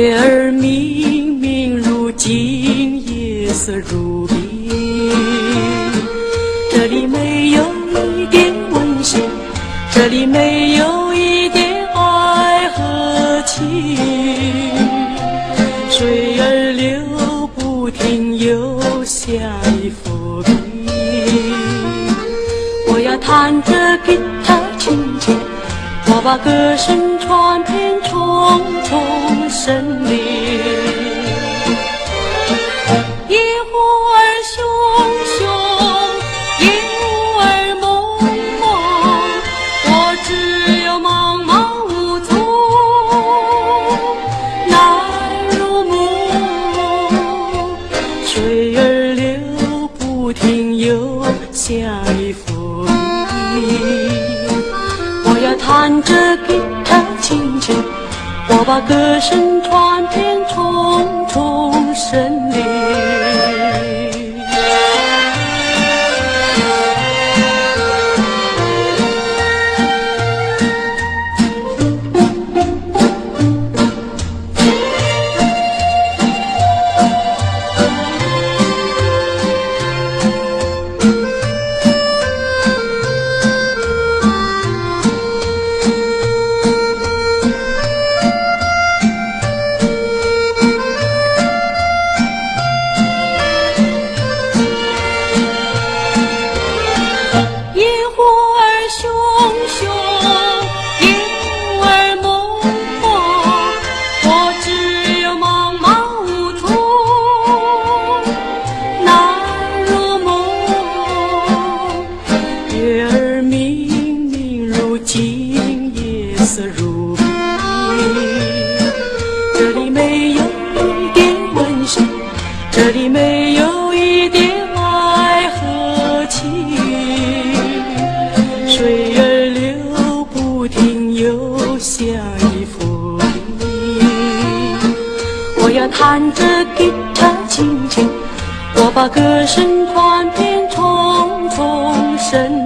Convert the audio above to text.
月儿明明如镜，夜色如冰。这里没有一点温馨，这里没有一点爱和情。水儿流不停，又下一幅冰。我要弹着吉他轻轻，我把歌声传遍重重森林。一会儿熊熊，一会儿梦梦，我只有茫茫无措，难入目。水儿流不停，又下一幅冰。我要弹着吉他轻轻，我把歌声传遍重重森林。夜色如冰，这里没有一点温馨，这里没有一点爱和情。水儿流不停，又下一幅冰。我要弹着吉他轻轻，我把歌声传遍重重森林。